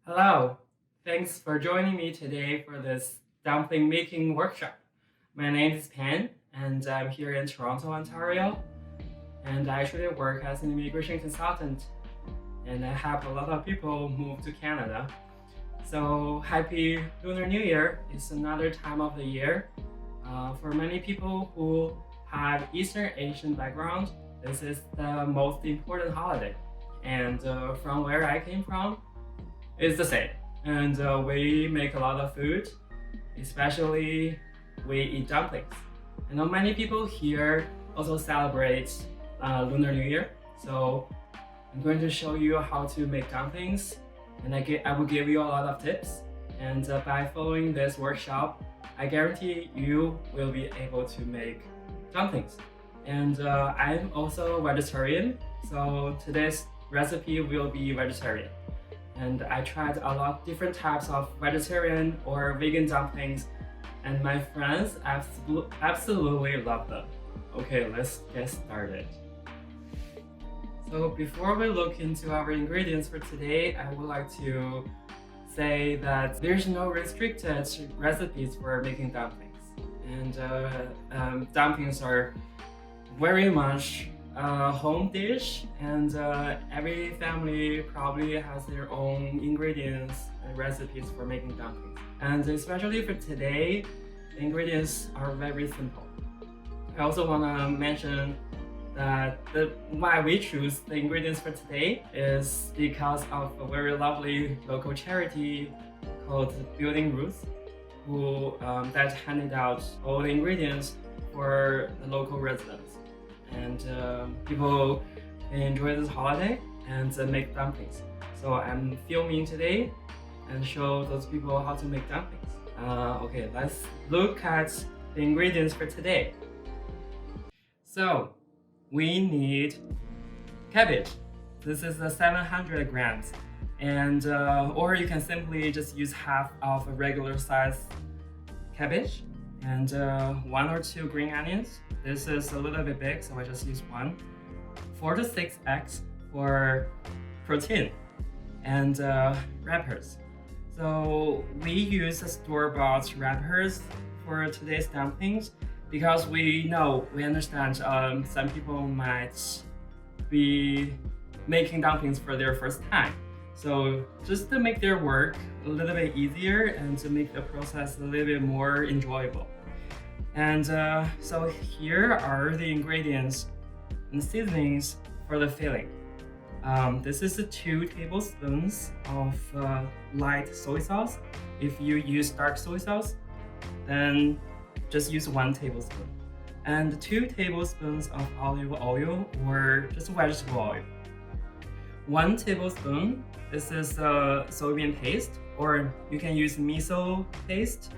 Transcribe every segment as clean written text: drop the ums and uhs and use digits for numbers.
Hello, thanks for joining me today for this dumpling making workshop. My name is Pan and I'm here in Toronto, Ontario, and I actually work as an immigration consultant and I help a lot of people move to Canada. So happy Lunar New Year. It's another time of the year. For many people who have Eastern Asian background, this is the most important holiday. And from where I came from, it's the same. And we make a lot of food, especially we eat dumplings. I know many people here also celebrate Lunar New Year. So I'm going to show you how to make dumplings, and I will give you a lot of tips. And by following this workshop, I guarantee you will be able to make dumplings. And I'm also vegetarian, so today's recipe will be vegetarian. And I tried a lot of different types of vegetarian or vegan dumplings, and my friends absolutely love them. Okay, let's get started. So before we look into our ingredients for today, I would like to say that there's no restricted recipes for making dumplings. And dumplings are very much a home dish, and every family probably has their own ingredients and recipes for making dumplings. And especially for today, the ingredients are very simple. I also want to mention that why we choose the ingredients for today is because of a very lovely local charity called Building Roots, who that handed out all the ingredients for the local residents. And people enjoy this holiday and make dumplings. So I'm filming today and show those people how to make dumplings. Okay, let's look at the ingredients for today. So we need cabbage. This is 700 grams, and or you can simply just use half of a regular size cabbage, and 1 or 2 green onions. This is a little bit big, so I just use 1. 4 to 6 eggs for protein, and wrappers. So we use store-bought wrappers for today's dumplings because we understand some people might be making dumplings for their first time. So just to make their work a little bit easier and to make the process a little bit more enjoyable. And so here are the ingredients and seasonings for the filling. This is 2 tablespoons of light soy sauce. If you use dark soy sauce, then just use 1 tablespoon. And 2 tablespoons of olive oil or just vegetable oil. 1 tablespoon, this is soybean paste, or you can use miso paste,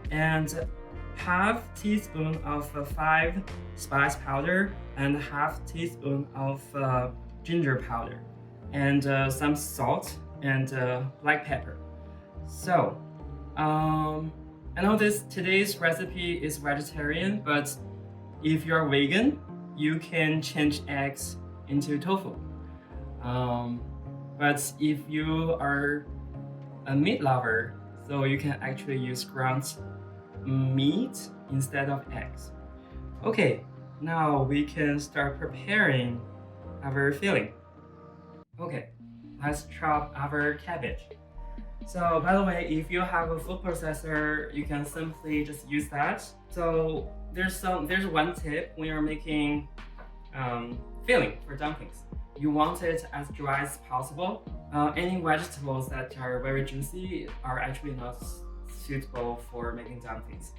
and half teaspoon of 5 spice powder and half teaspoon of ginger powder, and some salt and black pepper. So I know today's recipe is vegetarian, but if you're vegan, you can change eggs into tofu. But if you are a meat lover, so you can actually use ground meat instead of eggs. Okay, now we can start preparing our filling. Okay, let's chop our cabbage. So by the way, if you have a food processor, you can simply just use that. So there's 1 tip when you're making filling for dumplings. You want it as dry as possible. Any vegetables that are very juicy are actually not suitable for making dumplings.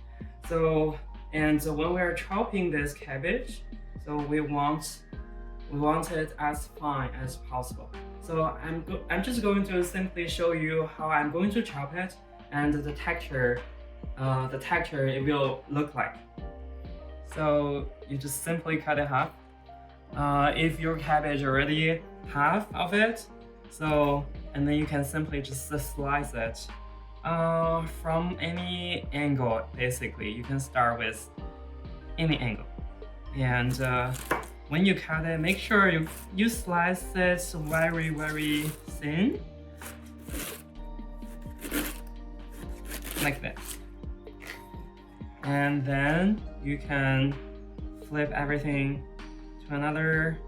So when we are chopping this cabbage, so we want it as fine as possible. So I'm just going to simply show you how I'm going to chop it and the texture it will look like. So you just simply cut it half. If your cabbage already half of it, and then you can simply just slice it from any angle. Basically, you can start with any angle, and when you cut it, make sure you slice it very thin, like this. And then you can flip everything to another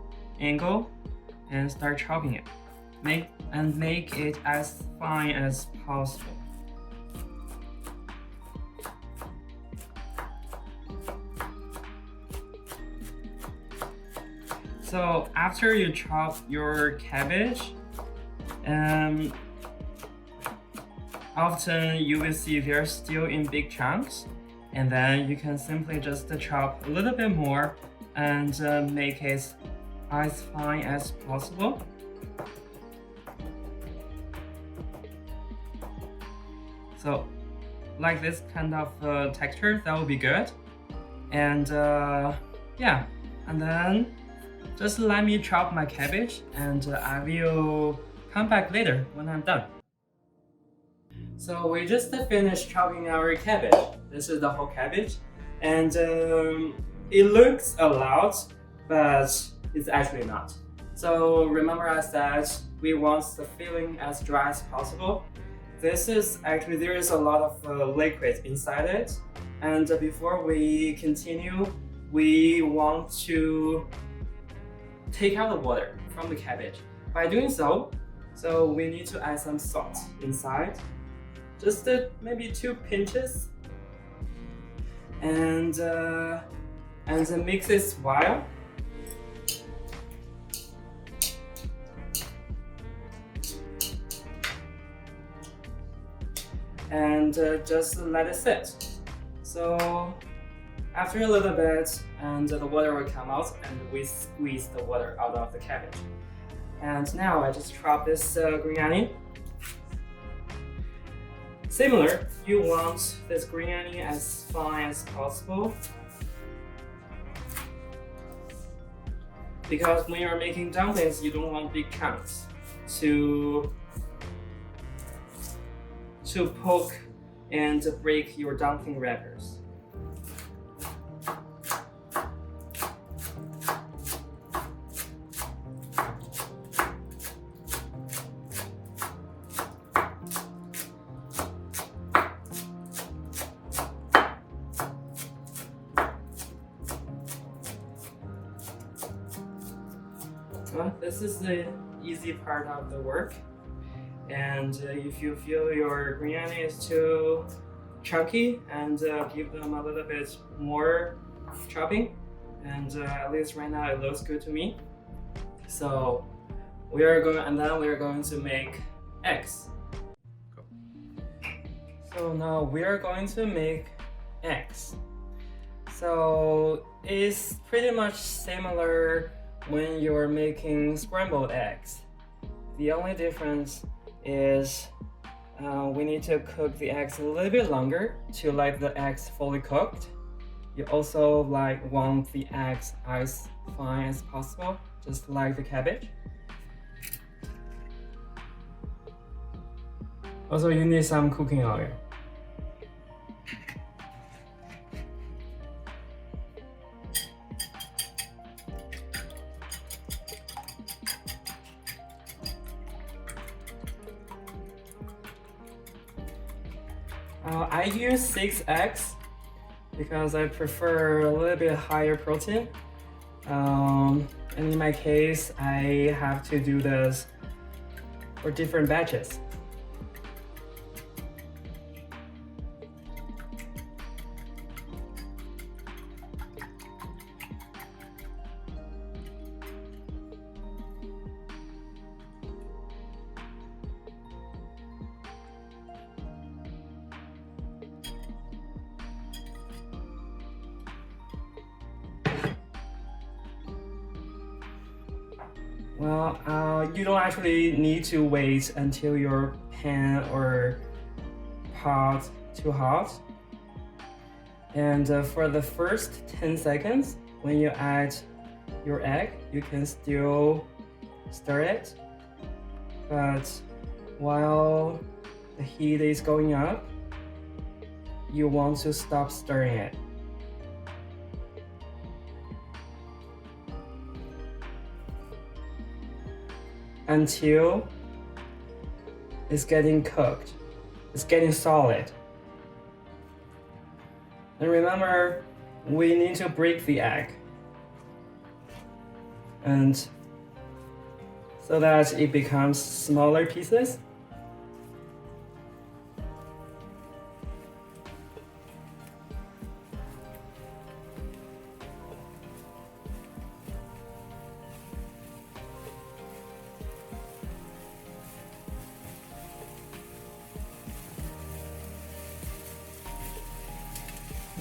angle and start chopping it. Make it as fine as possible. So after you chop your cabbage, often you will see they're still in big chunks, and then you can simply just chop a little bit more and make it as fine as possible. So like this kind of texture, that will be good. And yeah, and then just let me chop my cabbage, and I will come back later when I'm done. So we just finished chopping our cabbage. This is the whole cabbage, and it looks a lot, but it's actually not. So remember I said we want the filling as dry as possible. This is actually, there is a lot of liquid inside it, and before we continue, we want to take out the water from the cabbage. By doing so, we need to add some salt inside, just maybe 2 pinches, and then mix this well. And just let it sit. So after a little bit, and the water will come out, and we squeeze the water out of the cabbage. And now I just chop this green onion. Similar, you want this green onion as fine as possible, because when you're making dumplings, you don't want big chunks to poke and break your dumpling wrappers. Well, this is the easy part of the work. And if you feel your green onion is too chunky, and give them a little bit more chopping, and at least right now it looks good to me. So we are going to make eggs. So now we are going to make eggs. So it's pretty much similar when you're making scrambled eggs. The only difference is we need to cook the eggs a little bit longer to let the eggs fully cooked. You also want the eggs as fine as possible, just like the cabbage. Also, you need some cooking oil. I use 6 eggs because I prefer a little bit higher protein. And in my case, I have to do this for different batches. Well, you don't actually need to wait until your pan or pot too hot. And for the first 10 seconds, when you add your egg, you can still stir it. But while the heat is going up, you want to stop stirring it. Until it's getting cooked, it's getting solid. And remember, we need to break the egg, and so that it becomes smaller pieces.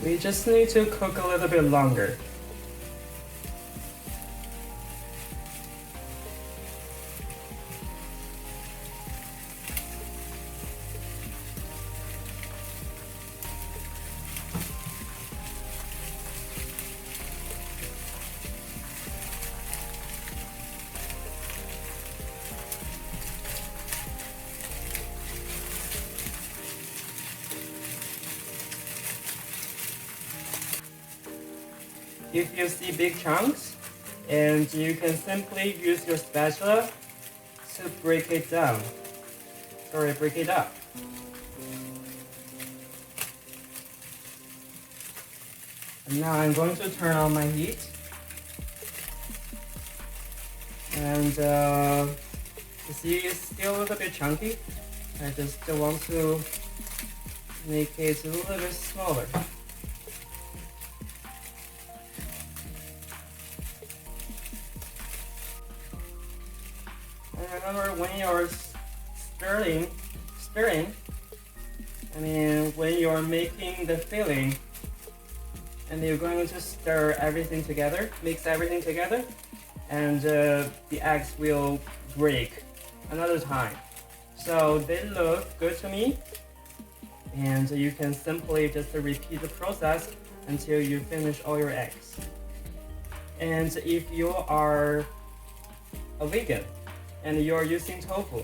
We just need to cook a little bit longer. If you see big chunks, and you can simply use your spatula to break it down. Break it up. And now I'm going to turn on my heat. And you see it's still a little bit chunky. I just want to make it a little bit smaller. And remember, when you're stirring, when you're making the filling, and you're going to stir everything together, mix everything together, and the eggs will break another time. So they look good to me, and you can simply just repeat the process until you finish all your eggs. And if you are a vegan and you're using tofu,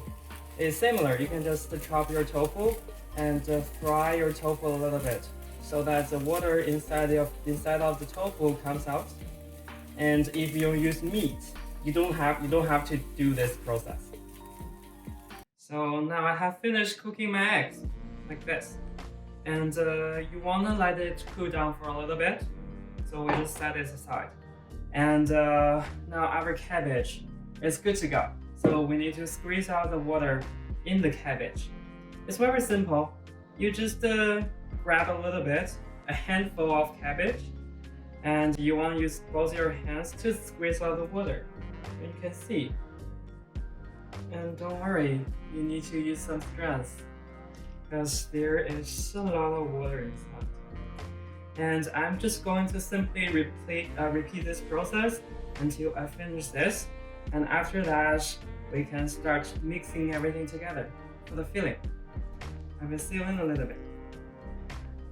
it's similar. You can just chop your tofu and fry your tofu a little bit, so that the water inside of the tofu comes out. And if you use meat, you don't have to do this process. So now I have finished cooking my eggs like this, and you wanna let it cool down for a little bit. So we just set this aside, and now our cabbage is good to go. So we need to squeeze out the water in the cabbage. It's very simple. You just grab a little bit, a handful of cabbage, and you want to use both your hands to squeeze out the water. And you can see. And don't worry, you need to use some strength, because there is a lot of water inside. And I'm just going to simply repeat this process until I finish this. And after that, we can start mixing everything together for the filling. I will seal in a little bit.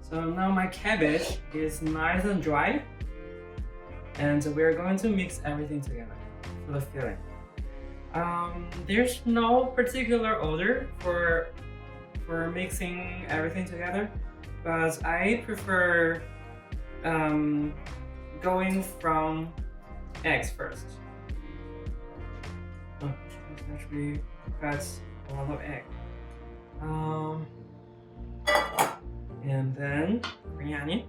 So now my cabbage is nice and dry, and we're going to mix everything together for the filling. There's no particular order for mixing everything together, but I prefer going from eggs first. Oh, it's actually got a lot of egg. And then green onion.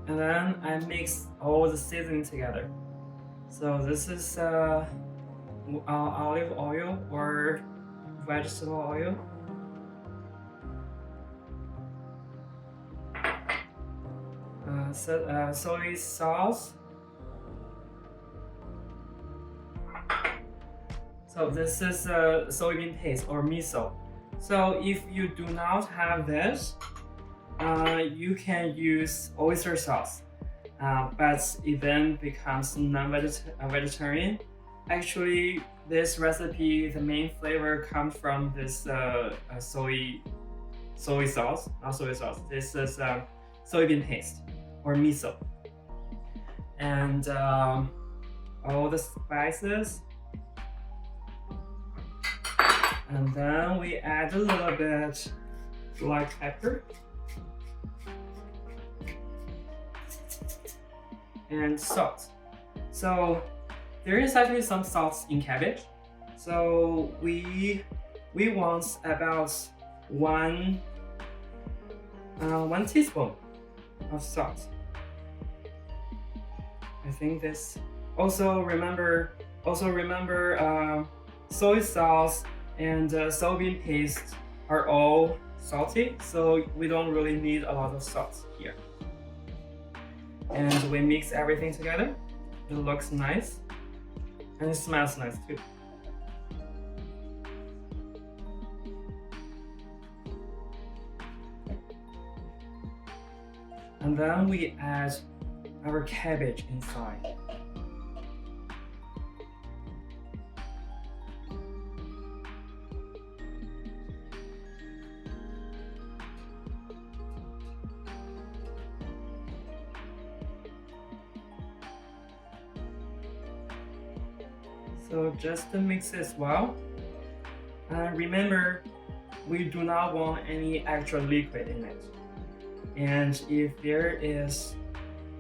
And then I mix all the seasoning together. So this is olive oil or vegetable oil. Soy sauce. So this is soybean paste or miso. So if you do not have this, you can use oyster sauce, but it then becomes non-vegetarian. Actually, this recipe, the main flavor comes from this soy sauce, not soy sauce. This is soybean paste or miso, and all the spices, and then we add a little bit black pepper and salt. So there is actually some salt in cabbage, so we want about one teaspoon of salt. I think this. Also remember soy sauce and soybean paste are all salty, so we don't really need a lot of salt here. And we mix everything together. It looks nice and it smells nice too. And then we add our cabbage inside. So just mix it well. And remember, we do not want any extra liquid in it. And if there is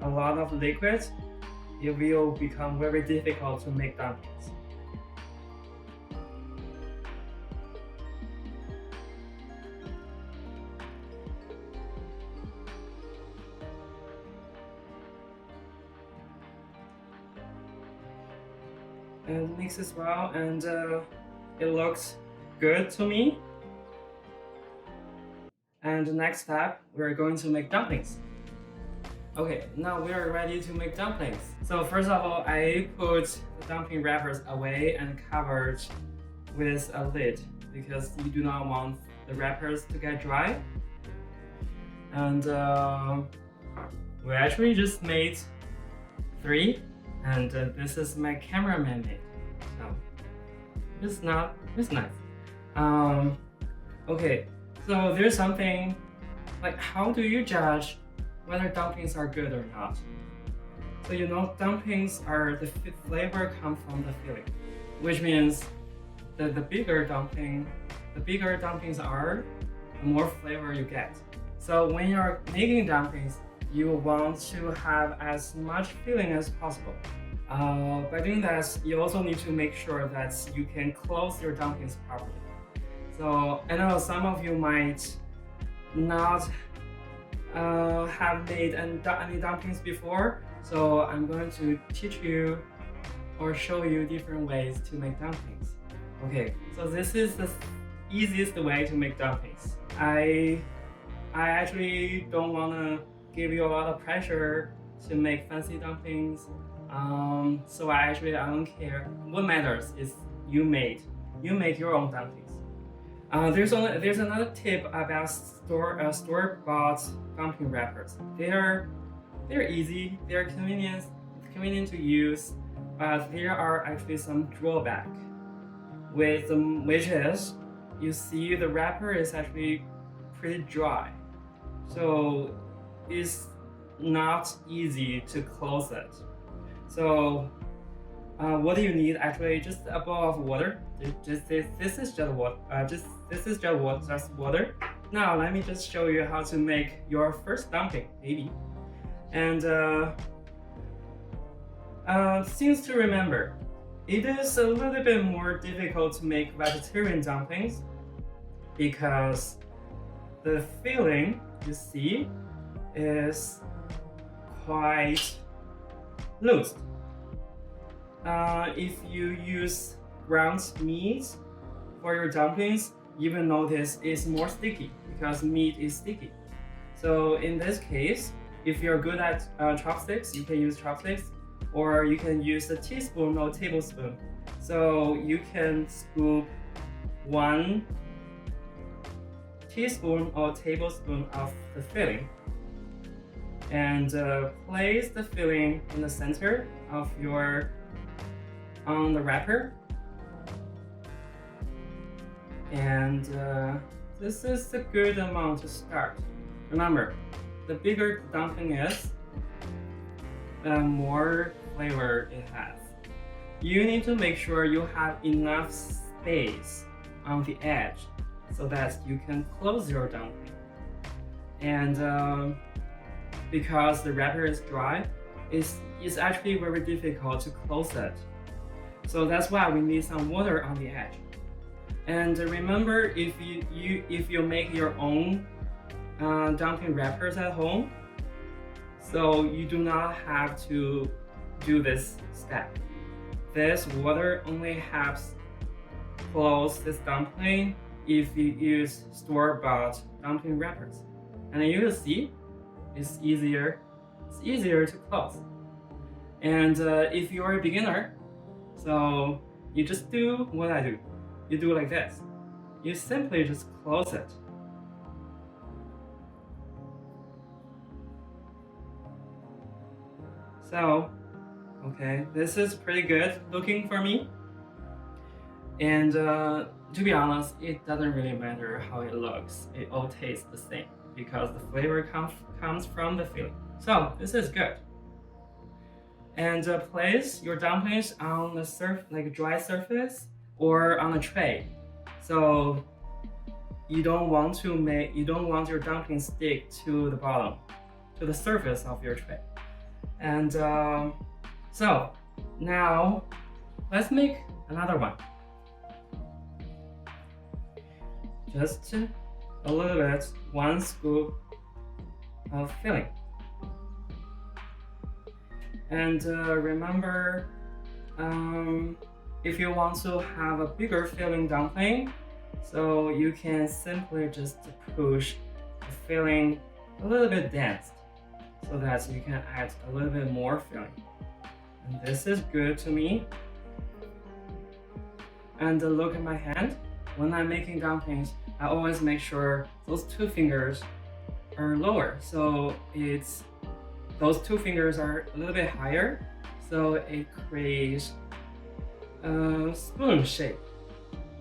a lot of liquid, it will become very difficult to make dumplings. And mix as well, and it looks good to me. And the next step, we're going to make dumplings. Okay, now we are ready to make dumplings. So first of all, I put the dumpling wrappers away and covered with a lid because you do not want the wrappers to get dry. And we actually just made 3, and this is my cameraman made. So it's nice. Okay, so there's something like, how do you judge whether dumplings are good or not? So you know, dumplings are the flavor comes from the filling, which means the bigger dumplings are, the more flavor you get. So when you're making dumplings, you want to have as much filling as possible. By doing that, you also need to make sure that you can close your dumplings properly. So I know some of you might not have made any dumplings before, so I'm going to teach you or show you different ways to make dumplings. Okay, so this is the easiest way to make dumplings. I actually don't want to give you a lot of pressure to make fancy dumplings, so I don't care. What matters is you make your own dumplings. There's another tip about store-bought dumpling wrappers. They're easy, they're convenient to use, but there are actually some drawback. Which is, you see the wrapper is actually pretty dry, so it's not easy to close it. So what do you need? Actually, just a bowl of water. This is just water. Now let me just show you how to make your first dumpling, maybe. And things to remember. It is a little bit more difficult to make vegetarian dumplings because the filling, you see, is quite loose. If you use ground meat for your dumplings, you will notice it's more sticky because meat is sticky. So in this case, if you're good at chopsticks, you can use chopsticks, or you can use a teaspoon or tablespoon. So you can scoop 1 teaspoon or tablespoon of the filling and place the filling in the center of on the wrapper. And this is a good amount to start. Remember, the bigger the dumpling is, the more flavor it has. You need to make sure you have enough space on the edge so that you can close your dumpling. And because the wrapper is dry, it's actually very difficult to close it. So that's why we need some water on the edge. And remember, if you make your own dumpling wrappers at home, so you do not have to do this step. This water only helps close this dumpling if you use store-bought dumpling wrappers. And you will see it's easier to close. And if you're a beginner, so you just do what I do. You do like this. You simply just close it. So, okay, this is pretty good looking for me. And to be honest, it doesn't really matter how it looks. It all tastes the same because the flavor comes from the filling. So this is good. And place your dumplings on the like a dry surface or on a tray. So you don't want your dumplings stick to the bottom, to the surface of your tray. And so now let's make another one. Just a little bit, 1 scoop of filling. And remember, if you want to have a bigger filling dumpling, so you can simply just push the filling a little bit dense so that you can add a little bit more filling. And this is good to me. And look at my hand. When I'm making dumplings, I always make sure those 2 fingers are lower. So those 2 fingers are a little bit higher, so it creates a spoon shape.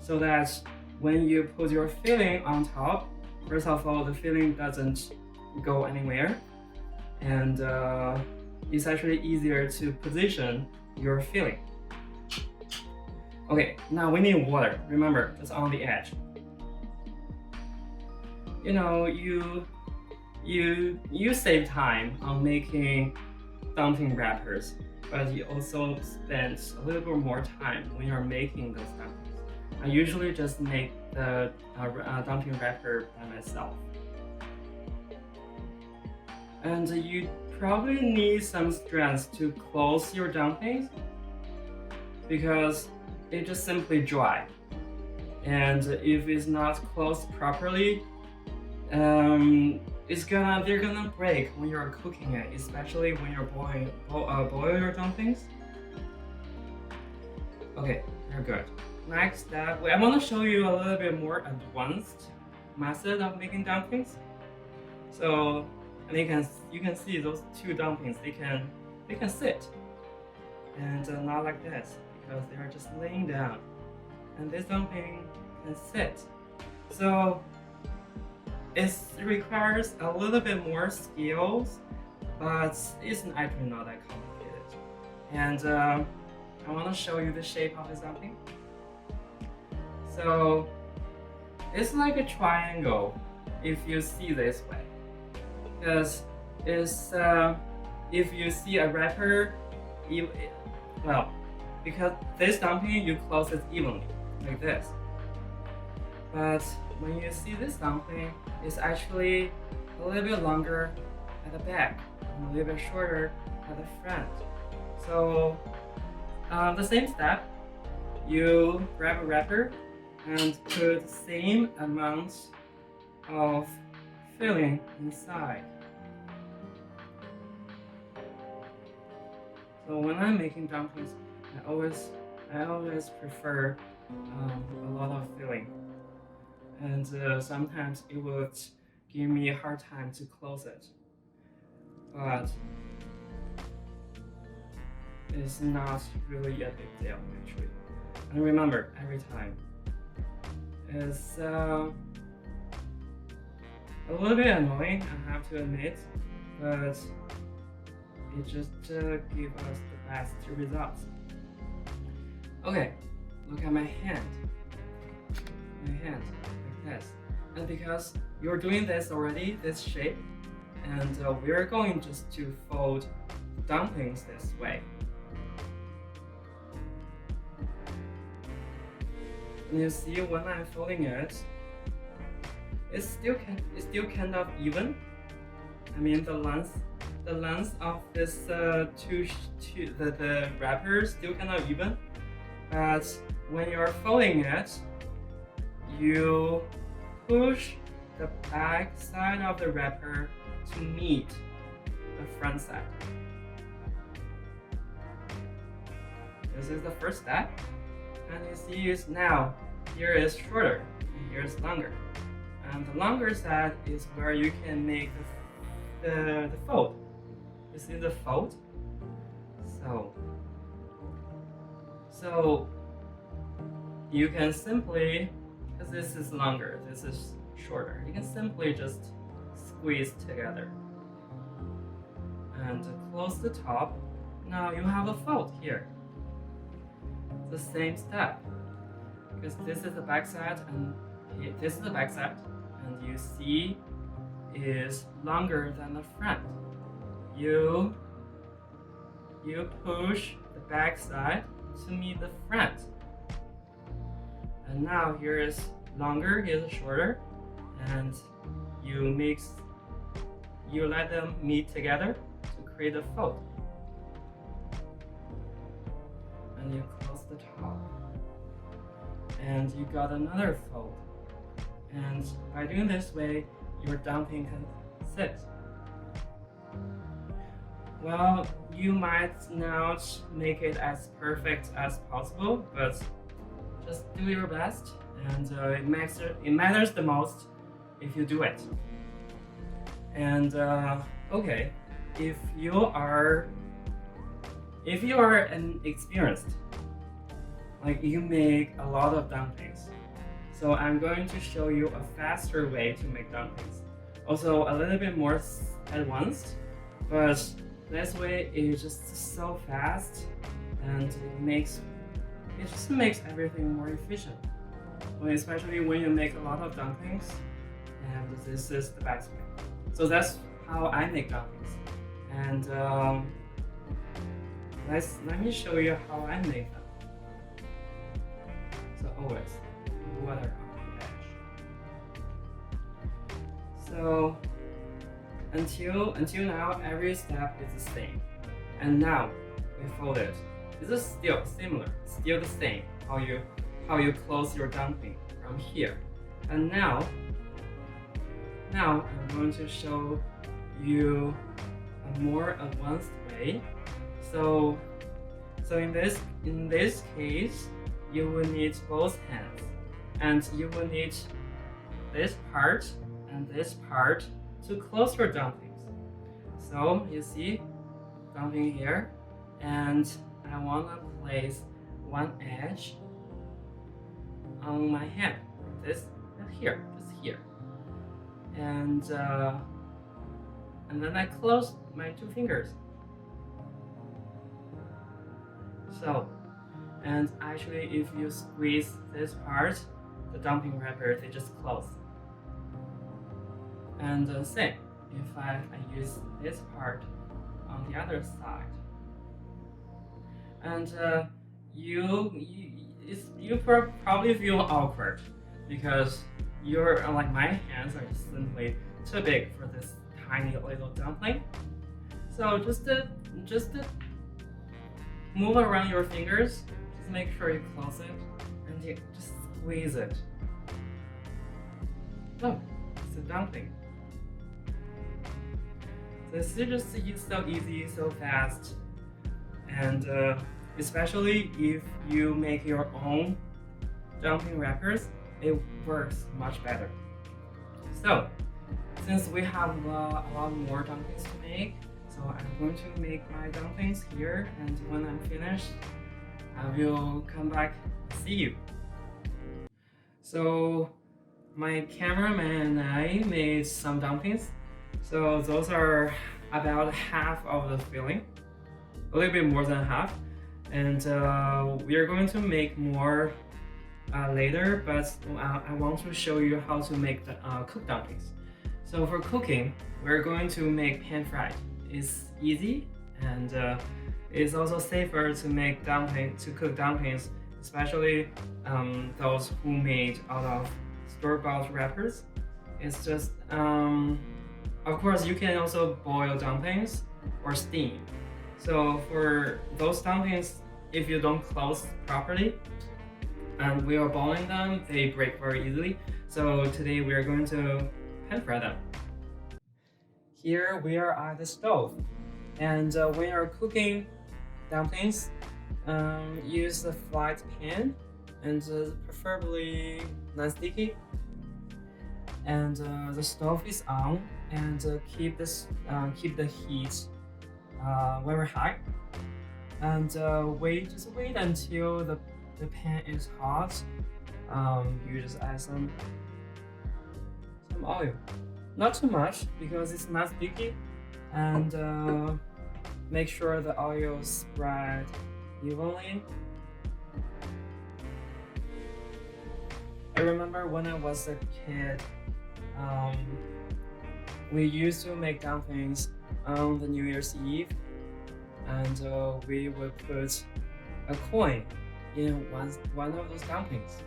So that when you put your filling on top, first of all, the filling doesn't go anywhere, and it's actually easier to position your filling. Okay, now we need water. Remember, it's on the edge. You know, you save time on making dumpling wrappers, but you also spend a little bit more time when you're making those dumplings. I usually just make the dumpling wrapper by myself. And you probably need some strength to close your dumplings because they just simply dry. And if it's not closed properly, they're gonna break when you're cooking it, especially when you're boil your dumplings. Okay, they're good. Next step, I want to show you a little bit more advanced method of making dumplings. So, and you can see those 2 dumplings. They can sit, and not like this because they are just laying down. And this dumpling can sit. So it requires a little bit more skills, but it's actually not that complicated. And I want to show you the shape of this dumpling. So it's like a triangle if you see this way, because it's if you see a wrapper, because this dumpling you close it evenly like this, but when you see this dumpling, it's actually a little bit longer at the back and a little bit shorter at the front. So the same step, you grab a wrapper and put the same amount of filling inside. So when I'm making dumplings, I always prefer a lot of filling. And sometimes it would give me a hard time to close it. But it's not really a big deal actually. And remember, every time it's a little bit annoying, I have to admit, but it just gives us the best results. Okay, look at my hand. My hand, like this. And because you're doing this already, this shape, and we're going just to fold dumplings this way. And you see when I'm folding it, it's still kind of even. I mean the length of this the wrapper is still kind of even. But when you're folding it, you push the back side of the wrapper to meet the front side. This is the first step, and you see is now here is shorter and here is longer, and the longer side is where you can make the fold. You see the fold? So you can simply, because this is longer, this is shorter, you can simply just squeeze together and close the top. Now you have a fold here. The same step, because this is the back side and this is the back side, and you see is longer than the front. You push the back side to meet the front, and now here is longer, here is shorter, and you let them meet together to create a fold. And you close the top, and you got another fold. And by doing this way, your dumpling can sit. Well, you might not make it as perfect as possible, but just do your best, and it matters the most if you do it. And okay, if you are an experienced, like you make a lot of dumplings, so I'm going to show you a faster way to make dumplings. Also a little bit more advanced, but this way is just so fast, and it just makes everything more efficient. Well, especially when you make a lot of dumplings, and this is the best way. So that's how I make dumplings. And let me show you how I make them. So always water on the edge. So until now, every step is the same. And now we fold it. This is still similar, still the same. How you close your dumpling from here. And now I'm going to show you a more advanced way. So in this case, you will need both hands, and you will need this part and this part to close your dumplings. So you see dumpling here, and I want to place one edge on my hand, this here, just here, and then I close my two fingers. So, and actually if you squeeze this part, the dumpling wrapper, they just close. And same, if I use this part on the other side. And you probably feel awkward because you're like, my hands are just simply too big for this tiny little dumpling. So just move around your fingers, just make sure you close it, and you just squeeze it. Look, it's a dumpling. This is just so easy, so fast, and especially if you make your own dumpling wrappers, it works much better. So, since we have a lot more dumplings to make, so I'm going to make my dumplings here, and when I'm finished, I will come back and see you. So, my cameraman and I made some dumplings. So those are about half of the filling, a little bit more than half, and we are going to make more later, but I want to show you how to make the cooked dumplings. So for cooking, we're going to make pan-fried. It's easy, and it's also safer to make cook dumplings especially those who made out of store-bought wrappers. It's just, of course, you can also boil dumplings or steam. So for those dumplings, if you don't close properly, and we are boiling them, they break very easily. So today we are going to pan fry them. Here we are at the stove, and when you're cooking dumplings, use a flat pan, and preferably non-sticky. And the stove is on, and keep the heat very high. And just wait until the pan is hot. You just add some oil, not too much because it's not sticky, and make sure the oil spread evenly. I remember when I was a kid, we used to make dumplings on the New Year's Eve, and we would put a coin in one of those dumplings.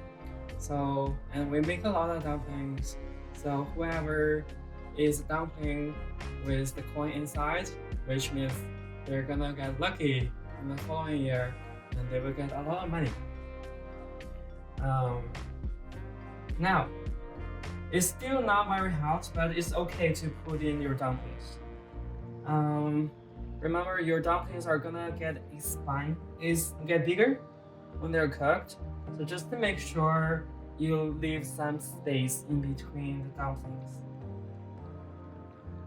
So, and we make a lot of dumplings. So whoever is a dumpling with the coin inside, which means they're gonna get lucky in the following year, and they will get a lot of money. Now, it's still not very hot, but it's okay to put in your dumplings. Remember, your dumplings are gonna get bigger when they're cooked. So just to make sure you leave some space in between the dumplings.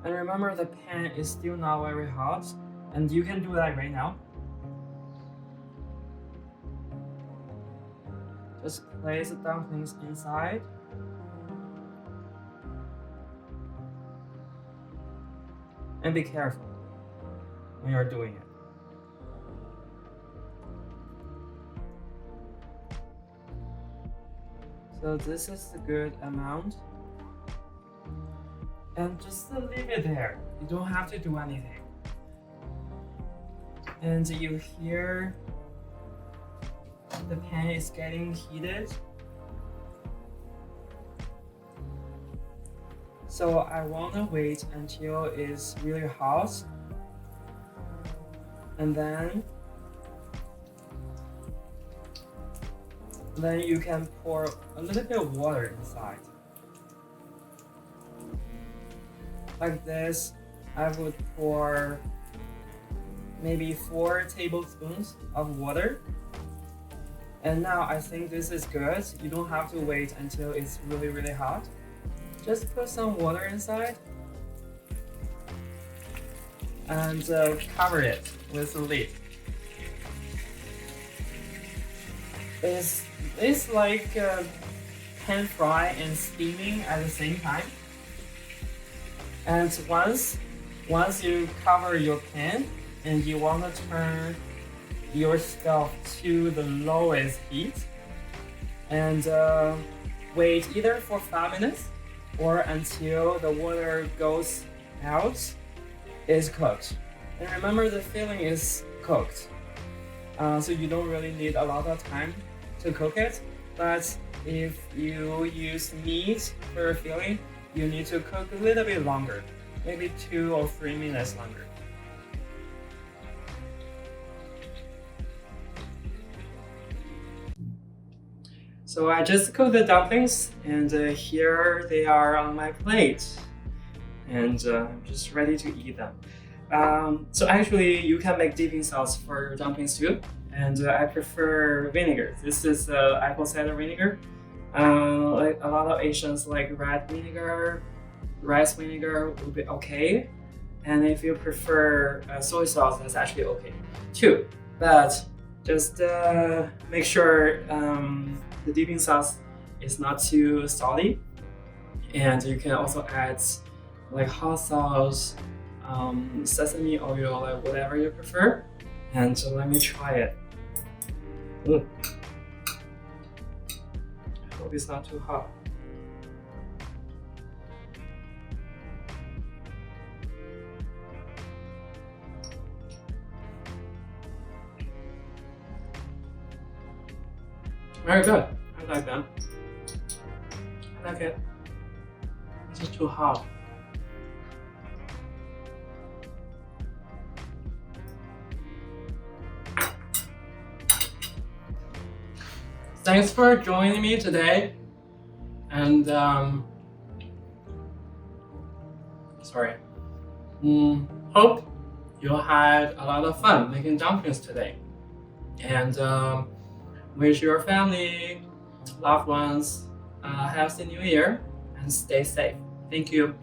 And remember, the pan is still not very hot, and you can do that right now. Just place the dumplings inside. And be careful when you're doing it. So this is a good amount. And just leave it there. You don't have to do anything. And you hear the pan is getting heated. So I want to wait until it's really hot, and then you can pour a little bit of water inside. Like this, I would pour maybe 4 tablespoons of water. And now I think this is good. You don't have to wait until it's really, really hot. Just put some water inside and cover it with a lid. It's like pan fry and steaming at the same time. And once you cover your pan and you want to turn your stove to the lowest heat and wait either for 5 minutes or until the water goes out, is cooked. And remember, the filling is cooked. So you don't really need a lot of time to cook it. But if you use meat for your filling, you need to cook a little bit longer, maybe 2 or 3 minutes longer. So I just cooked the dumplings, and here they are on my plate, and I'm just ready to eat them. So actually, you can make dipping sauce for your dumplings too, and I prefer vinegar. This is apple cider vinegar. Like a lot of Asians like red vinegar, rice vinegar would be okay, and if you prefer soy sauce, that's actually okay too. But just make sure the dipping sauce is not too salty, and you can also add like hot sauce, sesame oil, like whatever you prefer. And so let me try it. I hope it's not too hot. Very good. I like them. I like it. It's just too hot. Thanks for joining me today. And hope you had a lot of fun making dumplings today. And wish your family, loved ones, a healthy new year and stay safe. Thank you.